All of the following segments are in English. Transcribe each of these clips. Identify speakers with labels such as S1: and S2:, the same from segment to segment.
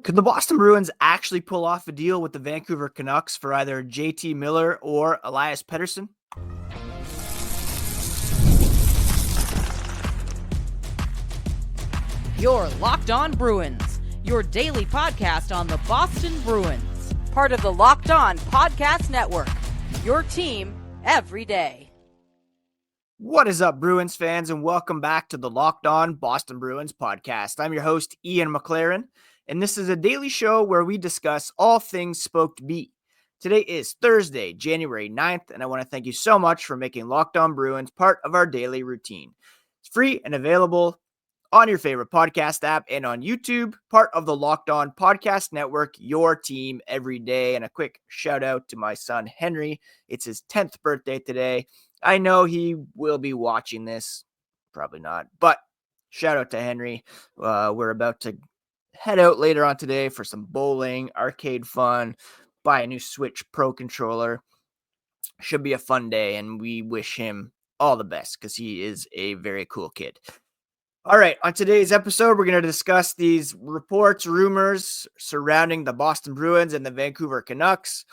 S1: Could the Boston Bruins actually pull off a deal with the Vancouver Canucks for either JT Miller or Elias Pettersson?
S2: You're Locked On Bruins, your daily podcast on the Boston Bruins. Part of the Locked On Podcast Network, your team every day.
S1: What is up, Bruins fans, and welcome back to the Locked On Boston Bruins podcast. I'm your host, Ian McLaren, and this is a daily show where we discuss all things Spoked B. Today is Thursday, January 9th, and I want to thank you so much for making Locked On Bruins part of our daily routine. It's free and available on your favorite podcast app and on YouTube, part of the Locked On Podcast Network, your team every day. And a quick shout out to my son, Henry. It's his 10th birthday today. I know he will be watching this. Probably not, but shout out to Henry. We're about to head out later on today for some bowling, arcade fun, buy a new Switch Pro controller. Should be a fun day, and we wish him all the best because he is a very cool kid. All right, on today's episode, we're going to discuss these reports, rumors surrounding the Boston Bruins and the Vancouver Canucks.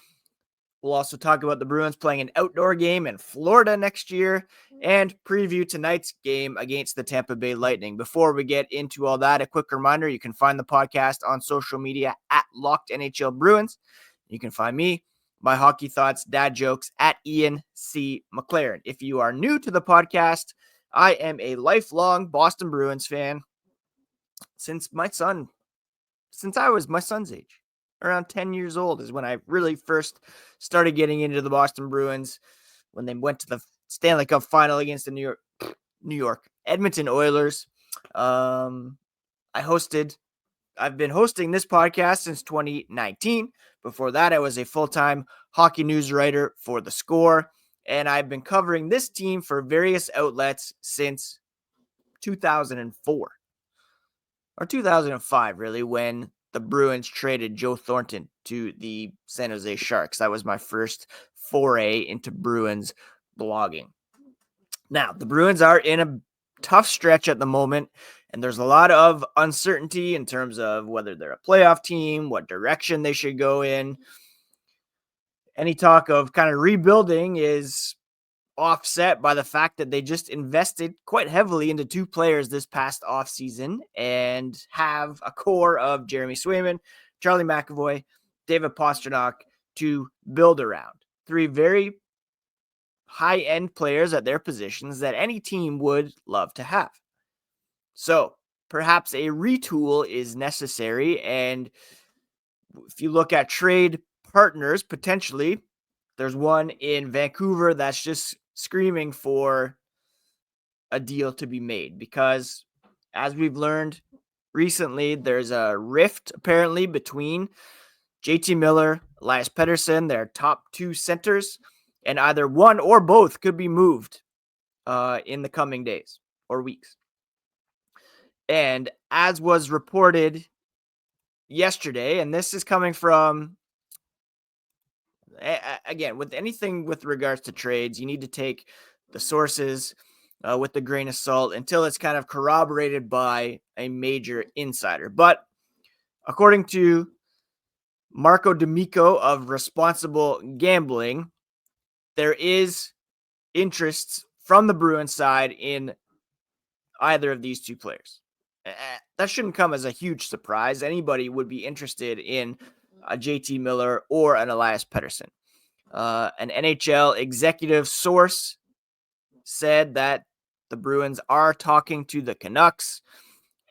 S1: We'll also talk about the Bruins playing an outdoor game in Florida next year and preview tonight's game against the Tampa Bay Lightning. Before we get into all that, a quick reminder, you can find the podcast on social media at Locked NHL Bruins. You can find me, my hockey thoughts, dad jokes at Ian C. McLaren. If you are new to the podcast, I am a lifelong Boston Bruins fan since I was my son's age. Around 10 years old is when I really first started getting into the Boston Bruins, when they went to the Stanley Cup final against the New York Edmonton Oilers. I've been hosting this podcast since 2019. Before that, I was a full-time hockey news writer for The Score. And I've been covering this team for various outlets since 2004 or 2005, really, when the Bruins traded Joe Thornton to the San Jose Sharks. That was my first foray into Bruins blogging. Now, the Bruins are in a tough stretch at the moment, and there's a lot of uncertainty in terms of whether they're a playoff team, what direction they should go in. Any talk of kind of rebuilding is offset by the fact that they just invested quite heavily into two players this past offseason and have a core of Jeremy Swayman, Charlie McAvoy, David Pastrnak to build around. Three very high-end players at their positions that any team would love to have. So perhaps a retool is necessary, and if you look at trade partners, potentially, there's one in Vancouver that's just screaming for a deal to be made because, as we've learned recently, there's a rift apparently between JT Miller, Elias Pettersson, their top two centers, and either one or both could be moved in the coming days or weeks. And as was reported yesterday, and this is coming from, again, with anything with regards to trades, you need to take the sources with a grain of salt until it's kind of corroborated by a major insider. But according to Marco D'Amico of Responsible Gambling, there is interest from the Bruins side in either of these two players. That shouldn't come as a huge surprise. Anybody would be interested in a JT Miller or an Elias Pettersson. An NHL executive source said that the Bruins are talking to the Canucks,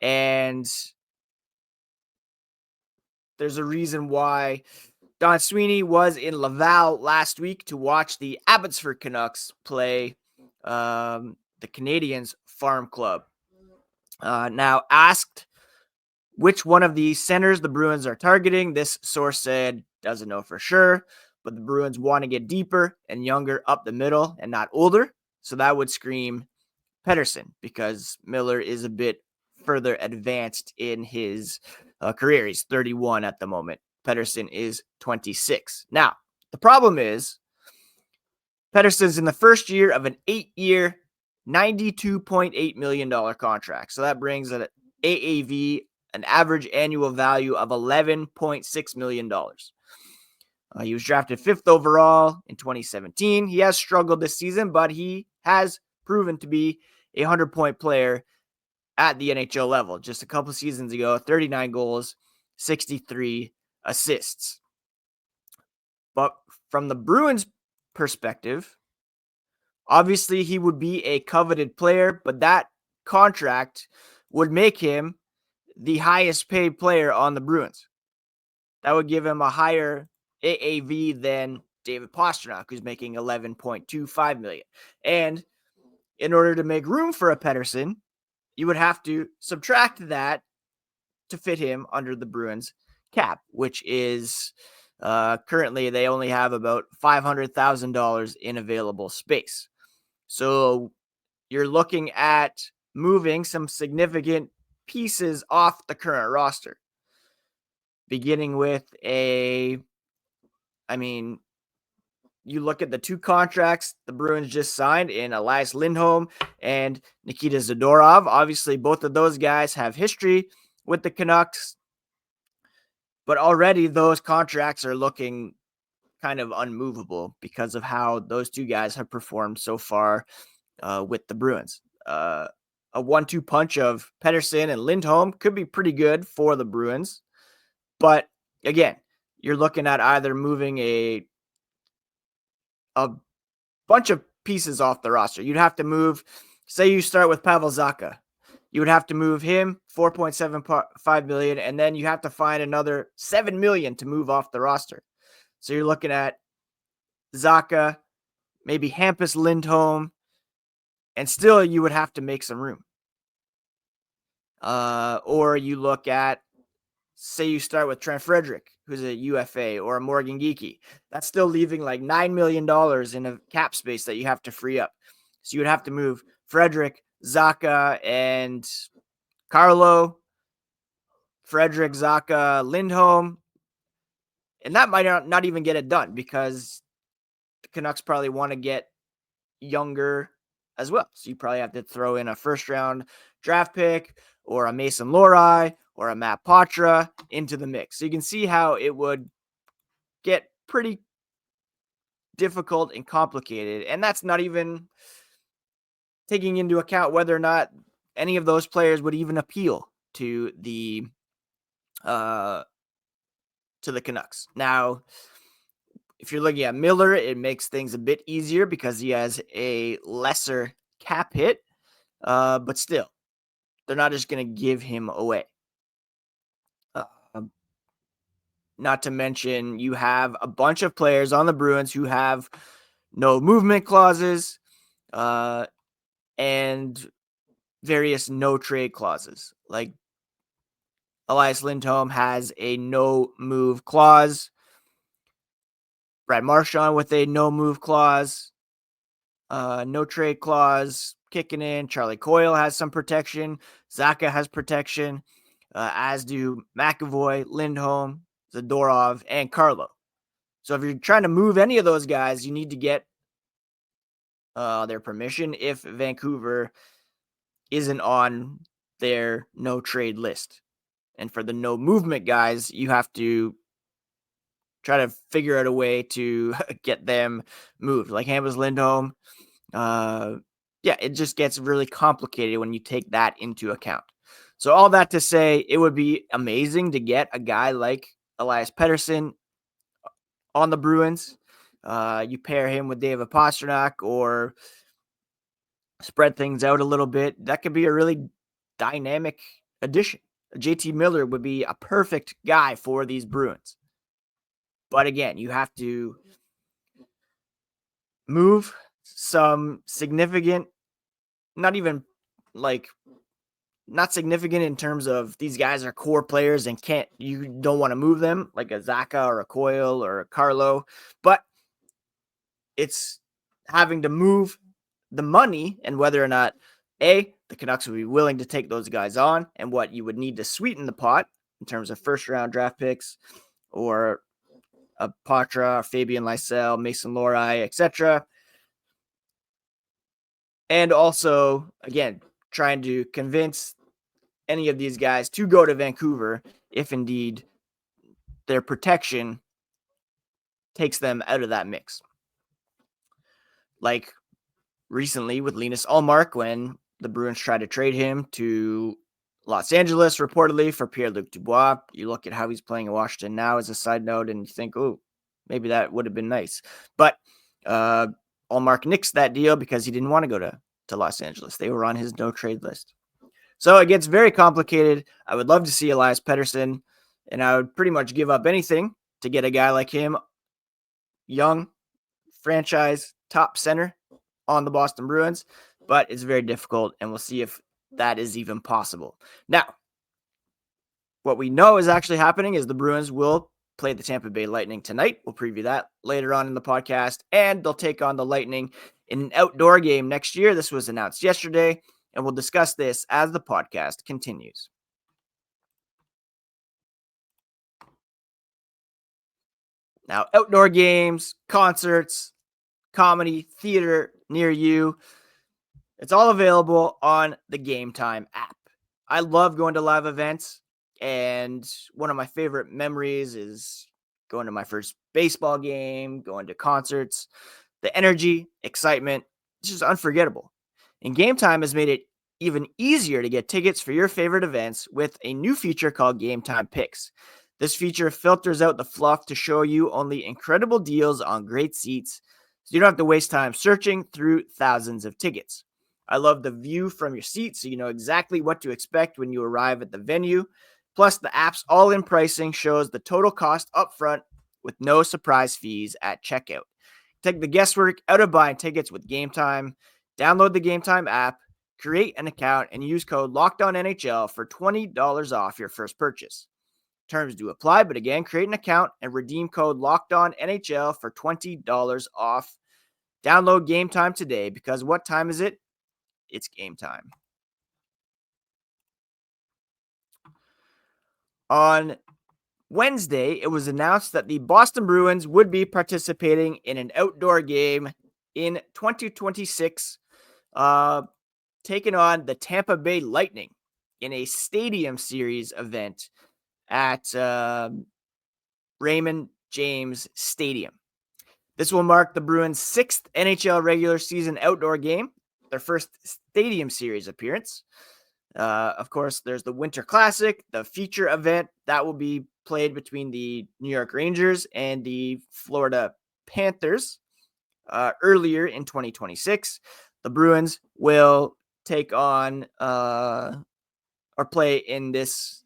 S1: and there's a reason why Don Sweeney was in Laval last week to watch the Abbotsford Canucks play the Canadiens Farm Club. Now, asked which one of the centers the Bruins are targeting, this source said doesn't know for sure, but the Bruins want to get deeper and younger up the middle and not older. So that would scream Pettersson because Miller is a bit further advanced in his career. He's 31 at the moment. Pettersson is 26. Now, the problem is Pettersson's in the first year of an 8-year, $92.8 million contract. So that brings an AAV an average annual value of $11.6 million. He was drafted 5th overall in 2017. He has struggled this season, but he has proven to be a 100-point player at the NHL level. Just a couple seasons ago, 39 goals, 63 assists. But from the Bruins' perspective, obviously he would be a coveted player, but that contract would make him the highest paid player on the Bruins. That would give him a higher AAV than David Pastrnak, who's making $11.25 million. And in order to make room for a Pettersson, you would have to subtract that to fit him under the Bruins cap, which is currently they only have about $500,000 in available space. So you're looking at moving some significant pieces off the current roster, beginning with you look at the two contracts the Bruins just signed in Elias Lindholm and Nikita Zadorov. Obviously, both of those guys have history with the Canucks, but already those contracts are looking kind of unmovable because of how those two guys have performed so far with the Bruins. A 1-2 punch of Pettersson and Lindholm could be pretty good for the Bruins, but again, you're looking at either moving a bunch of pieces off the roster. You'd have to move, say you start with Pavel Zacha. You would have to move him $4.75 million, and then you have to find another $7 million to move off the roster. So you're looking at Zacha, maybe Hampus Lindholm, and still you would have to make some room. Or you look at, say you start with Trent Frederick, who's a UFA, or a Morgan Geekie. That's still leaving like $9 million in a cap space that you have to free up. So you would have to move Frederick, Zacha, and Carlo, Frederick, Zacha, Lindholm. And that might not even get it done because the Canucks probably want to get younger as well. So you probably have to throw in a first-round draft pick or a Mason Lohrei or a Matt Patra into the mix. So you can see how it would get pretty difficult and complicated. And that's not even taking into account whether or not any of those players would even appeal to the Canucks. Now, if you're looking at Miller, it makes things a bit easier because he has a lesser cap hit, but still, they're not just going to give him away. Not to mention, you have a bunch of players on the Bruins who have no movement clauses and various no trade clauses. Like Elias Lindholm has a no move clause. Brad Marchand with a no move clause. No trade clause kicking in. Charlie Coyle has some protection. Zacha has protection, as do McAvoy, Lindholm, Zadorov, and Carlo. So if you're trying to move any of those guys, you need to get their permission if Vancouver isn't on their no trade list. And for the no movement guys, you have to try to figure out a way to get them moved. Like Hampus Lindholm. It just gets really complicated when you take that into account. So all that to say, it would be amazing to get a guy like Elias Pettersson on the Bruins. You pair him with David Pastrnak or spread things out a little bit. That could be a really dynamic addition. JT Miller would be a perfect guy for these Bruins. But again, you have to move some significant, not significant in terms of these guys are core players and you don't want to move them like a Zacha or a Coyle or a Carlo, but it's having to move the money and whether or not the Canucks would be willing to take those guys on and what you would need to sweeten the pot in terms of first round draft picks or a Patra, Fabian Lysell, Mason Lohrei, etc. And also, again, trying to convince any of these guys to go to Vancouver if indeed their protection takes them out of that mix. Like recently with Linus Ullmark when the Bruins tried to trade him to Los Angeles, reportedly, for Pierre-Luc Dubois. You look at how he's playing in Washington now as a side note, and you think, oh, maybe that would have been nice. But Ullmark nixed that deal because he didn't want to go to Los Angeles. They were on his no-trade list. So it gets very complicated. I would love to see Elias Pettersson, and I would pretty much give up anything to get a guy like him, young, franchise, top center on the Boston Bruins, but it's very difficult, and we'll see if that is even possible. Now, what we know is actually happening is the Bruins will play the Tampa Bay Lightning tonight. We'll preview that later on in the podcast, and they'll take on the Lightning in an outdoor game next year. This was announced yesterday, and we'll discuss this as the podcast continues. Now, outdoor games, concerts, comedy, theater near you, it's all available on the Game Time app. I love going to live events, and one of my favorite memories is going to my first baseball game, going to concerts. The energy, excitement, it's just unforgettable. And Game Time has made it even easier to get tickets for your favorite events with a new feature called Game Time Picks. This feature filters out the fluff to show you only incredible deals on great seats, so you don't have to waste time searching through thousands of tickets. I love the view from your seat, so you know exactly what to expect when you arrive at the venue. Plus, the app's all-in pricing shows the total cost up front with no surprise fees at checkout. Take the guesswork out of buying tickets with Game Time. Download the Game Time app, create an account, and use code LOCKEDONNHL for $20 off your first purchase. Terms do apply, but again, create an account and redeem code LOCKEDONNHL for $20 off. Download Game Time today, because what time is it? It's game time. On Wednesday, it was announced that the Boston Bruins would be participating in an outdoor game in 2026, taking on the Tampa Bay Lightning in a Stadium Series event at Raymond James Stadium. This will mark the Bruins' 6th NHL regular season outdoor game, their first Stadium Series appearance. Of course, there's the Winter Classic, the feature event that will be played between the New York Rangers and the Florida Panthers earlier in 2026. The Bruins will take on or play in this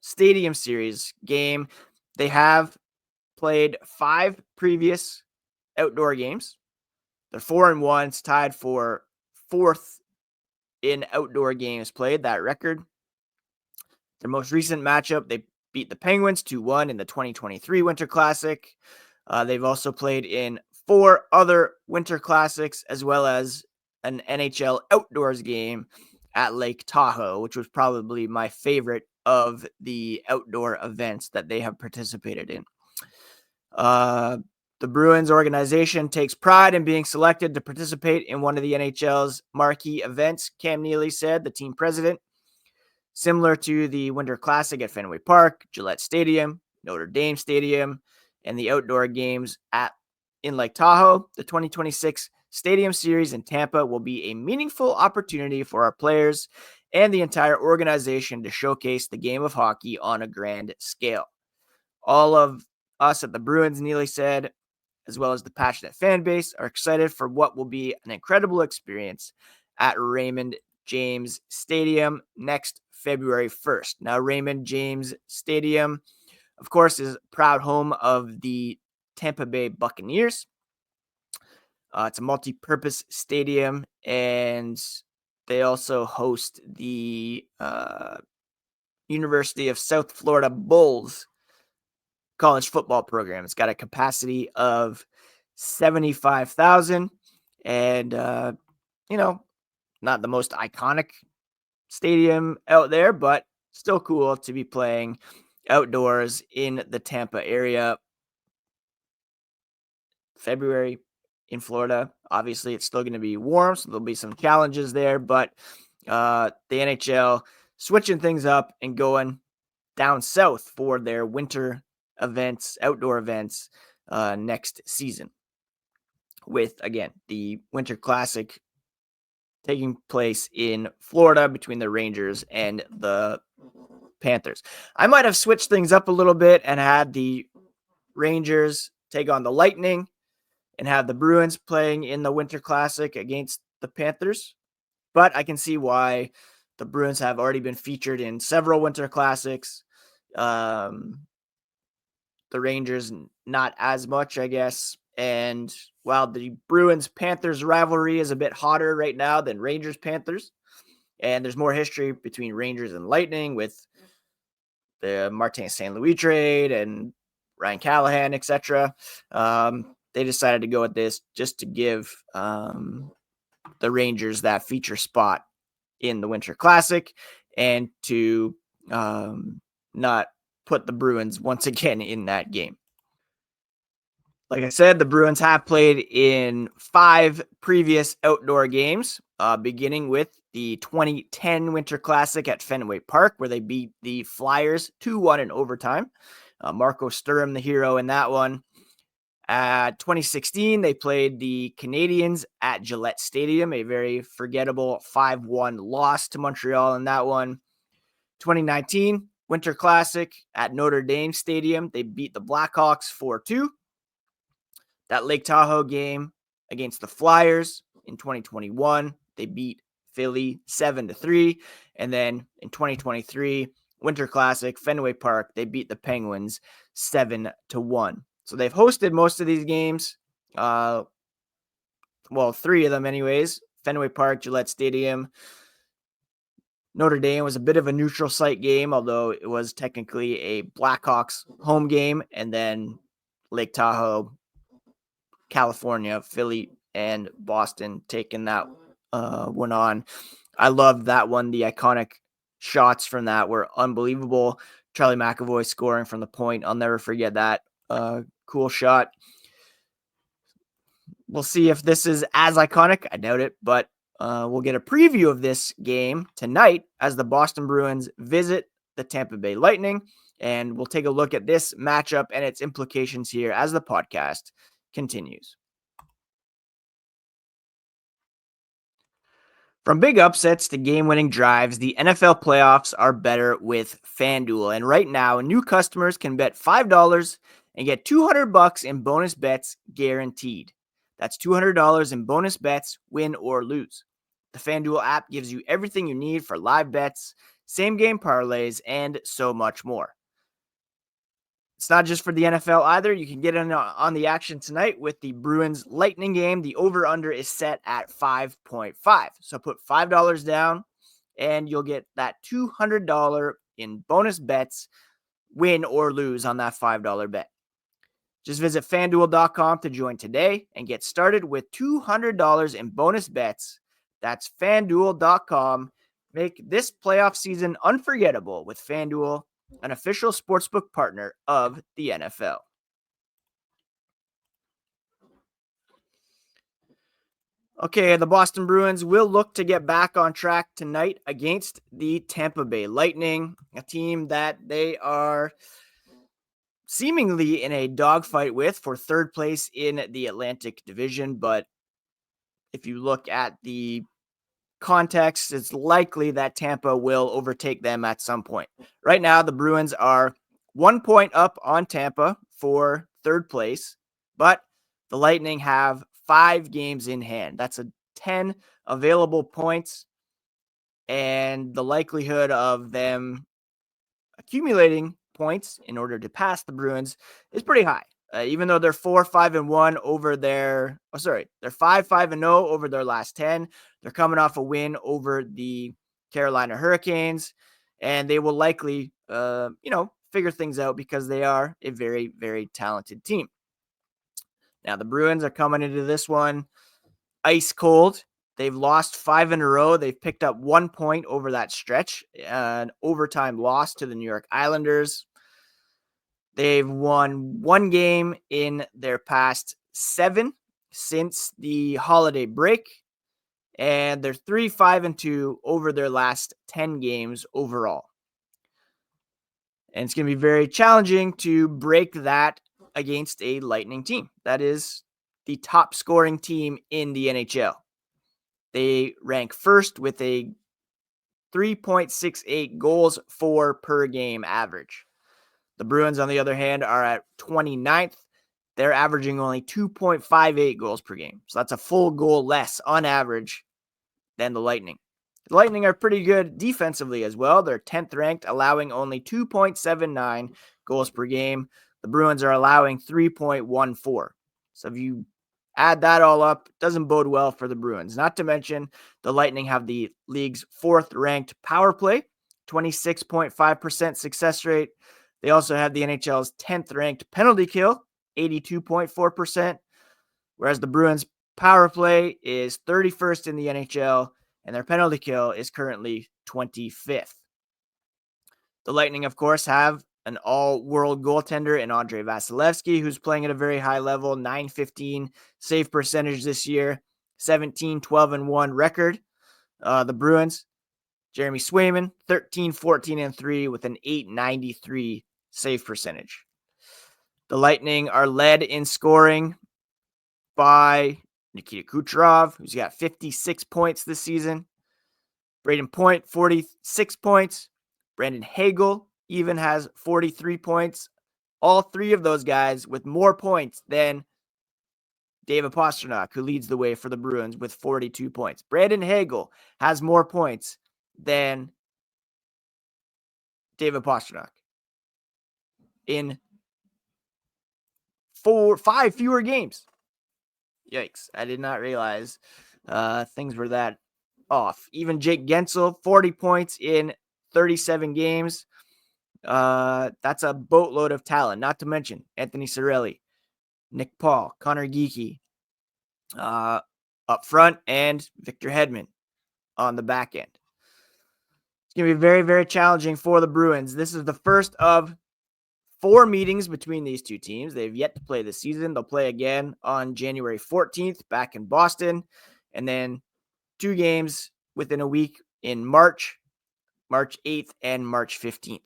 S1: Stadium Series game. They have played 5 previous outdoor games. They're 4-1. It's tied for 4th in outdoor games played, that record. Their most recent matchup, they beat the Penguins 2-1 in the 2023 Winter Classic. They've also played in 4 other Winter Classics, as well as an NHL outdoors game at Lake Tahoe, which was probably my favorite of the outdoor events that they have participated in. The Bruins organization takes pride in being selected to participate in one of the NHL's marquee events, Cam Neely said, the team president. Similar to the Winter Classic at Fenway Park, Gillette Stadium, Notre Dame Stadium, and the outdoor games in Lake Tahoe, the 2026 Stadium Series in Tampa will be a meaningful opportunity for our players and the entire organization to showcase the game of hockey on a grand scale. All of us at the Bruins, Neely said, as well as the passionate fan base, are excited for what will be an incredible experience at Raymond James Stadium next February 1st. Now, Raymond James Stadium, of course, is proud home of the Tampa Bay Buccaneers. It's a multi-purpose stadium, and they also host the University of South Florida Bulls college football program. It's got a capacity of 75,000, and not the most iconic stadium out there, but still cool to be playing outdoors in the Tampa area. February in Florida, obviously it's still going to be warm, so there'll be some challenges there, but the NHL switching things up and going down south for their winter events, outdoor events next season. With, again, the Winter Classic taking place in Florida between the Rangers and the Panthers. I might have switched things up a little bit and had the Rangers take on the Lightning and have the Bruins playing in the Winter Classic against the Panthers. But I can see why the Bruins have already been featured in several Winter Classics. The Rangers, not as much, I guess. And while the Bruins-Panthers rivalry is a bit hotter right now than Rangers-Panthers, and there's more history between Rangers and Lightning with the Martin St. Louis trade and Ryan Callahan, etc. They decided to go with this just to give the Rangers that feature spot in the Winter Classic and to not put the Bruins once again in that game. Like I said, the Bruins have played in 5 previous outdoor games, beginning with the 2010 Winter Classic at Fenway Park, where they beat the Flyers 2-1 in overtime. Marco Sturm, the hero in that one. 2016, they played the Canadiens at Gillette Stadium, a very forgettable 5-1 loss to Montreal in that one. 2019, Winter Classic at Notre Dame Stadium, they beat the Blackhawks 4-2. That Lake Tahoe game against the Flyers in 2021, they beat Philly 7-3. And then in 2023, Winter Classic, Fenway Park, they beat the Penguins 7-1. So they've hosted most of these games. 3 of them anyways. Fenway Park, Gillette Stadium. Notre Dame was a bit of a neutral site game, although it was technically a Blackhawks home game. And then Lake Tahoe, California, Philly, and Boston taking that one on. I loved that one. The iconic shots from that were unbelievable. Charlie McAvoy scoring from the point. I'll never forget that. Cool shot. We'll see if this is as iconic. I doubt it, but we'll get a preview of this game tonight as the Boston Bruins visit the Tampa Bay Lightning, and we'll take a look at this matchup and its implications here as the podcast continues. From big upsets to game-winning drives, the NFL playoffs are better with FanDuel. And right now, new customers can bet $5 and get $200 in bonus bets guaranteed. That's $200 in bonus bets, win or lose. The FanDuel app gives you everything you need for live bets, same-game parlays, and so much more. It's not just for the NFL either. You can get in on the action tonight with the Bruins Lightning game. The over-under is set at 5.5. So put $5 down and you'll get that $200 in bonus bets, win or lose on that $5 bet. Just visit FanDuel.com to join today and get started with $200 in bonus bets. That's FanDuel.com. Make this playoff season unforgettable with FanDuel, an official sportsbook partner of the NFL. Okay, the Boston Bruins will look to get back on track tonight against the Tampa Bay Lightning, a team that they are seemingly in a dogfight with for third place in the Atlantic Division. But if you look at the context, it's likely that Tampa will overtake them at some point. Right now, the Bruins are 1 point up on Tampa for third place, but the Lightning have 5 games in hand. That's 10 available points, and the likelihood of them accumulating points in order to pass the Bruins is pretty high. Even though they're 4-5-1 over they're 5-5-0 over their last 10. They're coming off a win over the Carolina Hurricanes, and they will likely, figure things out because they are a very, very talented team. Now the Bruins are coming into this one ice cold. They've lost 5 in a row. They've picked up 1 point over that stretch, an overtime loss to the New York Islanders. They've won 1 game in their past 7 since the holiday break. and they're 3-5-2 over their last 10 games overall. And it's going to be very challenging to break that against a Lightning team. That is the top scoring team in the NHL. They rank first with a 3.68 goals for per game average. The Bruins, on the other hand, are at 29th. They're averaging only 2.58 goals per game. So that's a full goal less on average than the Lightning. The Lightning are pretty good defensively as well. They're 10th ranked, allowing only 2.79 goals per game. The Bruins are allowing 3.14. So if you add that all up, it doesn't bode well for the Bruins. Not to mention, the Lightning have the league's 4th ranked power play, 26.5% success rate. They also have the NHL's 10th ranked penalty kill, 82.4%, whereas the Bruins power play is 31st in the NHL, and their penalty kill is currently 25th. The Lightning, of course, have an all-world goaltender in Andrei Vasilevsky, who's playing at a very high level, .915 save percentage this year, 17-12-1 record. The Bruins, Jeremy Swayman, 13-14-3 with an .893 save percentage. The Lightning are led in scoring by Nikita Kucherov, who's got 56 points this season. Braden Point, 46 points. Brandon Hagel even has 43 points. All three of those guys with more points than David Pastrnak, who leads the way for the Bruins with 42 points. Brandon Hagel has more points than David Pastrnak in 5 fewer games. Yikes. I did not realize things were that off. Even Jake Gensel, 40 points in 37 games. That's a boatload of talent, not to mention Anthony Cirelli, Nick Paul, Connor Geekie up front, and Victor Hedman on the back end. It's going to be very, very challenging for the Bruins. This is the first of 4 meetings between these two teams. They've yet to play this season. They'll play again on January 14th back in Boston, and then 2 games within a week in March 8th and March 15th.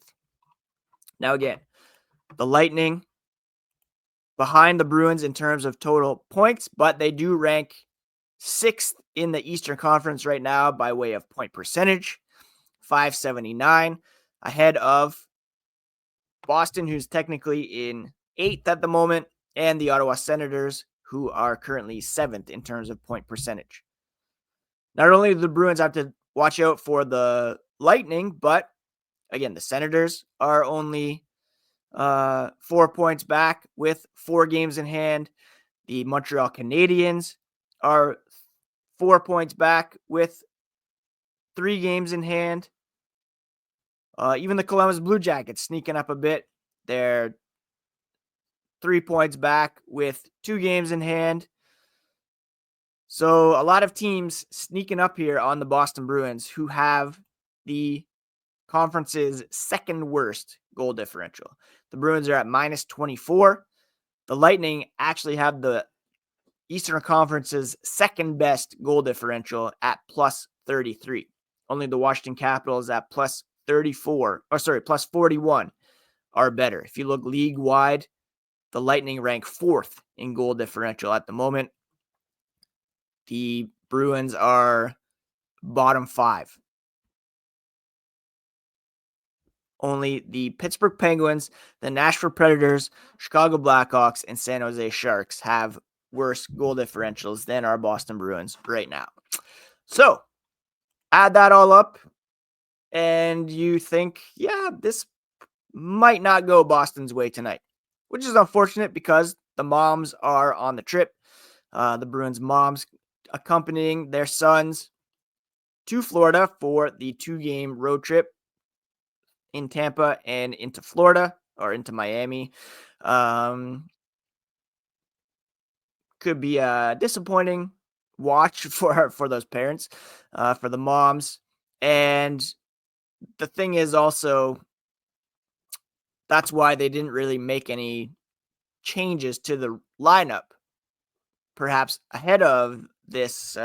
S1: Now again, the Lightning behind the Bruins in terms of total points, but they do rank 6th in the Eastern Conference right now by way of point percentage, 579, ahead of Boston, who's technically in 8th at the moment, and the Ottawa Senators, who are currently 7th in terms of point percentage. Not only do the Bruins have to watch out for the Lightning, but again, the Senators are only 4 points back with 4 games in hand. The Montreal Canadiens are 4 points back with 3 games in hand. Even the Columbus Blue Jackets sneaking up a bit. They're 3 points back with 2 games in hand. So a lot of teams sneaking up here on the Boston Bruins, who have the conference's second worst goal differential. The Bruins are at -24. The Lightning actually have the Eastern Conference's second best goal differential at +33. Only the Washington Capitals at +41 are better. If you look league wide, the Lightning rank 4th in goal differential at the moment. The Bruins are bottom 5. Only the Pittsburgh Penguins, the Nashville Predators, Chicago Blackhawks, and San Jose Sharks have worse goal differentials than our Boston Bruins right now. So, add that all up, and you think, yeah, this might not go Boston's way tonight, which is unfortunate because the moms are on the trip. The Bruins moms accompanying their sons to Florida for the 2-game road trip in Tampa and into Florida or into Miami. Could be a disappointing watch for those parents, for the moms. And the thing is also, that's why they didn't really make any changes to the lineup, perhaps ahead of this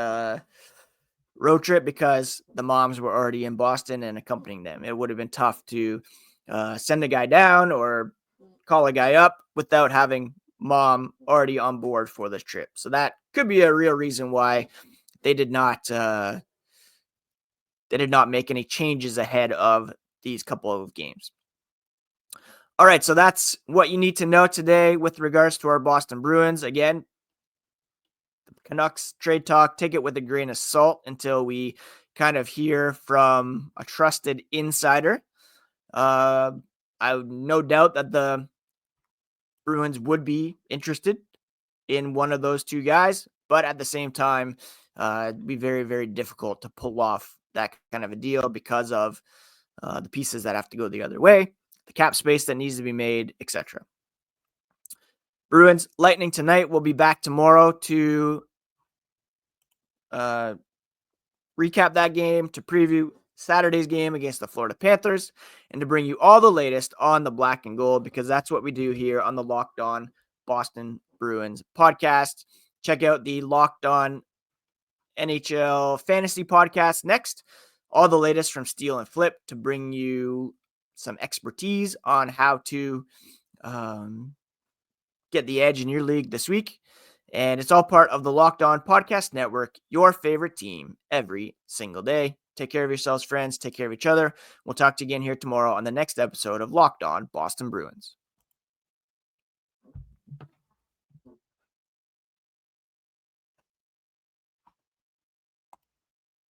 S1: road trip because the moms were already in Boston and accompanying them. It would have been tough to send a guy down or call a guy up without having mom already on board for this trip. So that could be a real reason why they did not make any changes ahead of these couple of games. All right, so that's what you need to know today with regards to our Boston Bruins. Again, the Canucks trade talk, take it with a grain of salt until we kind of hear from a trusted insider. I have no doubt that the Bruins would be interested in one of those two guys, but at the same time, it'd be very, very difficult to pull off that kind of a deal because of the pieces that have to go the other way, the cap space that needs to be made, etc. Bruins Lightning tonight. We'll be back tomorrow to recap that game, to preview Saturday's game against the Florida Panthers, and to bring you all the latest on the black and gold, because that's what we do here on the Locked On Boston Bruins podcast. Check out the Locked On NHL Fantasy podcast next. All the latest from Steal and Flip to bring you some expertise on how to get the edge in your league this week. And it's all part of the Locked On Podcast Network, your favorite team every single day. Take care of yourselves, friends. Take care of each other. We'll talk to you again here tomorrow on the next episode of Locked On Boston Bruins.